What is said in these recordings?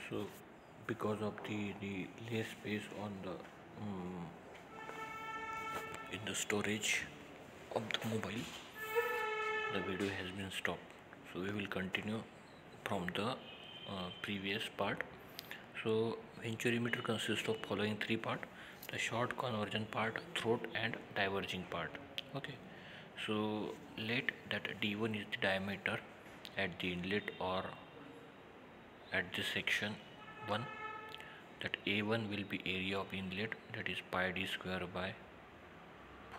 So because of the less space on the in the storage of the mobile, the video has been stopped. So we will continue from the previous part. So venturimeter consists of following three part: the short conversion part, throat, and diverging part. Okay, so let that d1 is the diameter at the inlet or at this section 1, that a1 will be area of inlet, that is pi d square by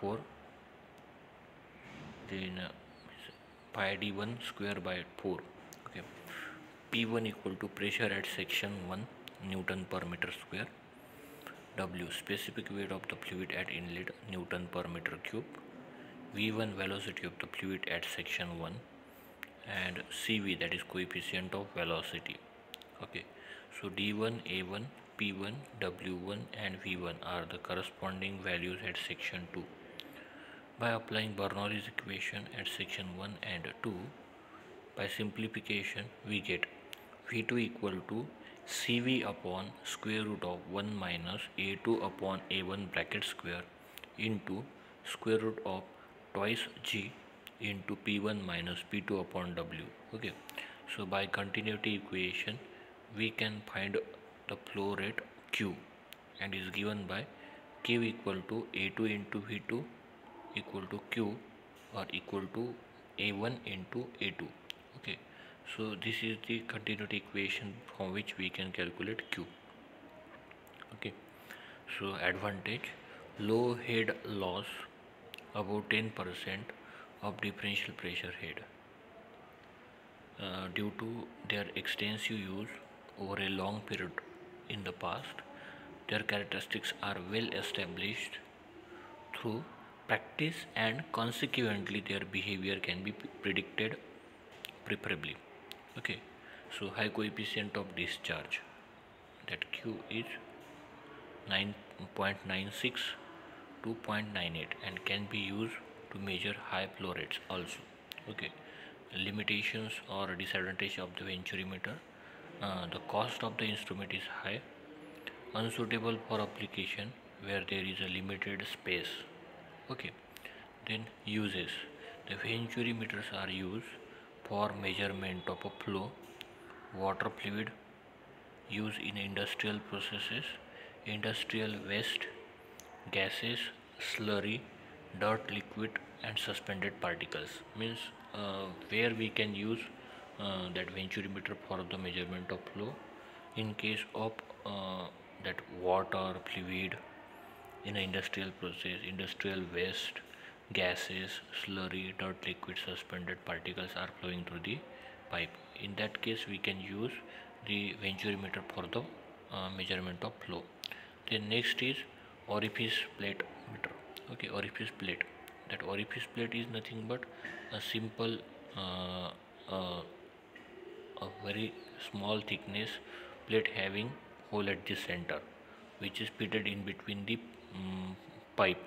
4, then pi d1 square by 4. Okay, p1 equal to pressure at section 1 Newton per meter square, w specific weight of the fluid at inlet Newton per meter cube, v1 velocity of the fluid at section 1, and cv, that is coefficient of velocity. Okay, so d1, a1, p1, w1 and v1 are the corresponding values at section 2. By applying Bernoulli's equation at section 1 and 2, by simplification we get v2 equal to cv upon square root of 1 minus a2 upon a1 bracket square into square root of twice g into p1 minus p2 upon w. Okay, so by continuity equation we can find the flow rate q, and is given by q equal to a2 into v2 equal to q, or equal to a1 into a2. Okay, so this is the continuity equation from which we can calculate q. Okay, so advantage: low head loss, about 10% of differential pressure head, due to their extensive use over a long period in the past. Their characteristics are well established through practice, and consequently their behavior can be predicted preferably. Okay, so high coefficient of discharge, that q is 9.96 to 0.98 and can be used to measure high flow rates also. Okay, limitations or disadvantage of the venturimeter: the cost of the instrument is high, unsuitable for application where there is a limited space. Okay, then uses: the venturimeters are used for measurement of a flow, water fluid, used in industrial processes, industrial waste, gases, slurry, dirt, liquid, and suspended particles. Means where we can use that venturimeter for the measurement of flow in case of that water, fluid in an industrial process, industrial waste, gases, slurry, dirt, liquid, suspended particles are flowing through the pipe. In that case we can use the venturimeter for the measurement of flow. Then next is orifice plate meter. Okay, orifice plate, that orifice plate is nothing but a simple uh, uh, a very small thickness plate having hole at the center, which is fitted in between the pipe.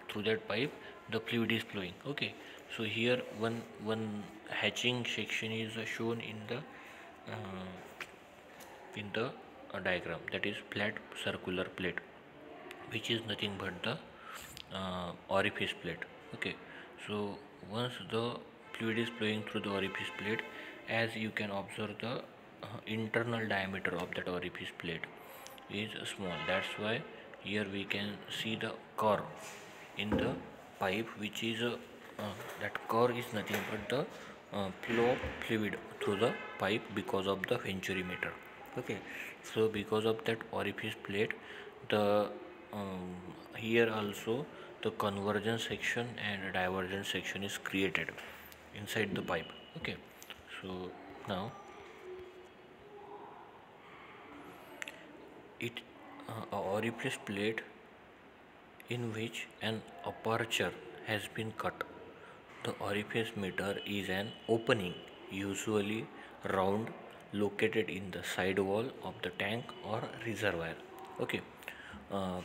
Through that pipe the fluid is flowing. Okay, so here one hatching section is shown uh, in the diagram, that is flat circular plate, which is nothing but the orifice plate. Okay, so once the fluid is flowing through the orifice plate, as you can observe, the internal diameter of that orifice plate is small. That's why here we can see the curve in the pipe, which is that curve is nothing but the flow of fluid through the pipe because of the venturimeter. Okay, so because of that orifice plate, the here also the convergence section and divergence section is created inside the pipe. Okay, so now it a orifice plate in which an aperture has been cut. The orifice meter is an opening, usually round, located in the side wall of the tank or reservoir. Okay,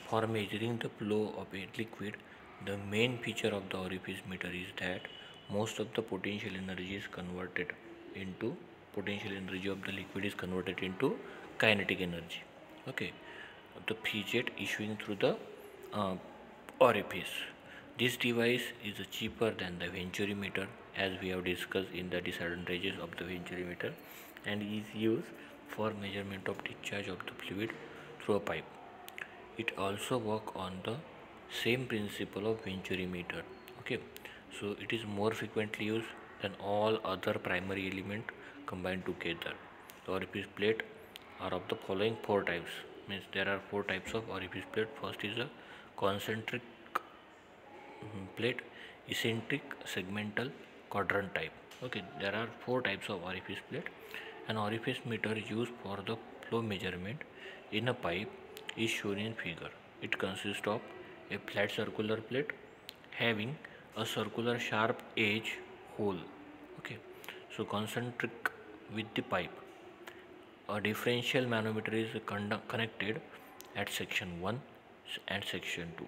for measuring the flow of a liquid, the main feature of the orifice meter is that most of the potential energy is converted into potential energy of the liquid is converted into kinetic energy. Okay, the pjet issuing through the uh, orifice. This device is cheaper than the venturimeter, as we have discussed in the disadvantages of the venturimeter, and is used for measurement of discharge of the fluid through a pipe. It also work on the same principle of venturimeter. Okay, so it is more frequently used than all other primary element combined together. The orifice plate are of the following four types. Means there are four types of orifice plate. First is a concentric plate, eccentric, segmental, quadrant type. Okay, there are four types of orifice plate. An orifice meter used for the flow measurement in a pipe is shown in figure. It consists of a flat circular plate having a circular sharp edge hole. Okay, so concentric with the pipe. A differential manometer is connected at section 1 and section 2.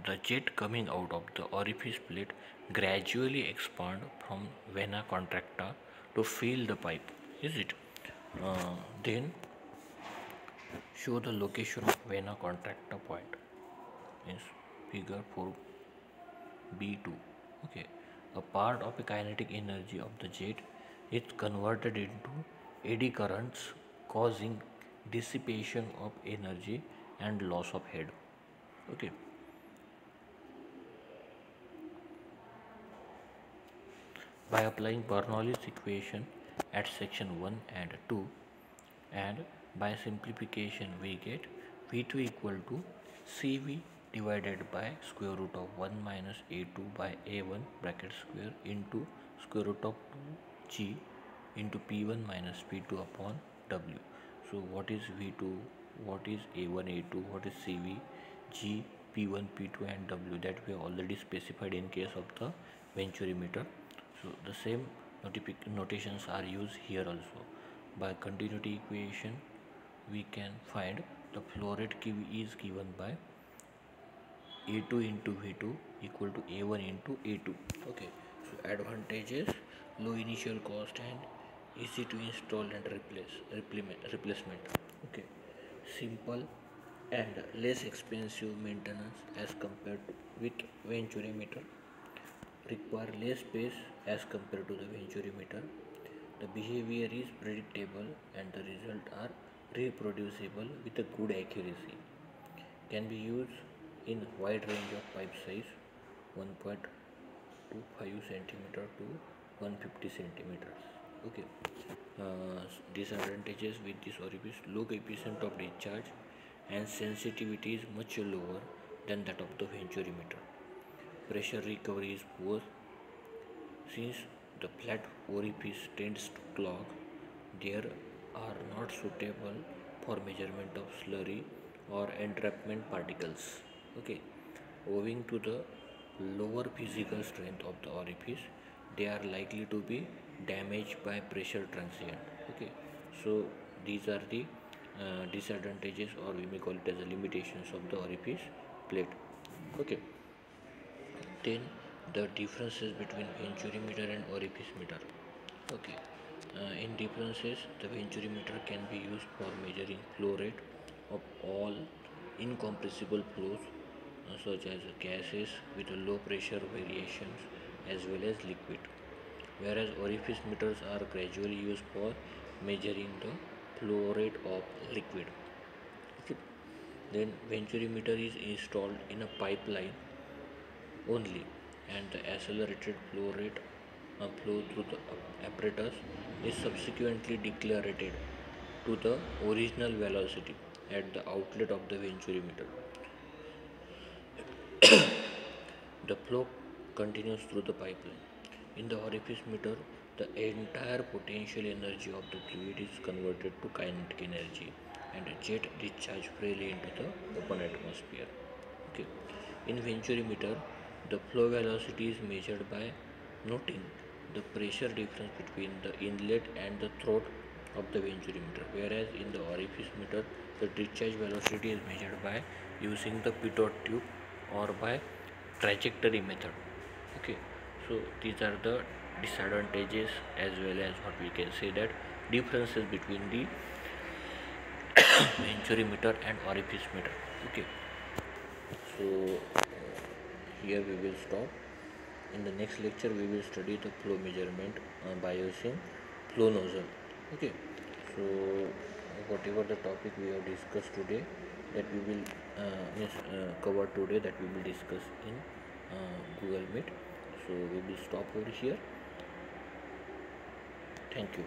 The jet coming out of the orifice plate gradually expand from vena contracta to fill the pipe. Is it? Then show the location of vena contracta point. Means figure 4b2. Okay. A part of the kinetic energy of the jet is converted into eddy currents, causing dissipation of energy and loss of head. Okay. By applying Bernoulli's equation at section 1 and 2, and by simplification we get V2 equal to CV divided by square root of 1 minus A2 by A1 bracket square into square root of 2G into P1 minus P2 upon W. So what is V2, what is A1, A2, what is CV, G, P1, P2 and W, that we have already specified in case of the venturimeter. So the same notations are used here also. By continuity equation we can find the flow rate is given by A2 into V2 equal to A1 into A2. Okay, so advantages: low initial cost and easy to install and replacement. Okay, simple and less expensive maintenance as compared with venturimeter, require less space as compared to the venturimeter. The behavior is predictable and the results are reproducible with a good accuracy. Can be used in wide range of pipe size, 1.25 centimeter to 150 centimeters. Okay. Disadvantages with this orifice: low coefficient of discharge and sensitivity is much lower than that of the venturimeter. Pressure recovery is poor since the flat orifice tends to clog. There are not suitable for measurement of slurry or entrapment particles. Okay, owing to the lower physical strength of the orifice, they are likely to be damaged by pressure transient. Okay, so these are the disadvantages, or we may call it as the limitations of the orifice plate. Okay, then the differences between venturimeter and orifice meter. Okay, in differences, the venturimeter can be used for measuring flow rate of all incompressible flows, such as gases with low pressure variations as well as liquid, whereas orifice meters are gradually used for measuring the flow rate of liquid. Okay. Then venturimeter is installed in a pipeline only, and the accelerated flow rate flow through the apparatus is subsequently declared to the original velocity at the outlet of the venturimeter. The flow continues through the pipeline. In the orifice meter, the entire potential energy of the fluid is converted to kinetic energy and jet discharge freely into the open atmosphere. Okay. In venturimeter, the flow velocity is measured by noting the pressure difference between the inlet and the throat of the venturimeter, whereas in the orifice meter, the discharge velocity is measured by using the pitot tube or by trajectory method. Okay, so these are the disadvantages as well as what we can say that differences between the venturimeter and orifice meter. Okay, so here we will stop. In the next lecture we will study the flow measurement by using flow nozzle. Okay, so whatever the topic we have discussed today, that we will cover today, that we will discuss in Google Meet. So we will stop over here. Thank you.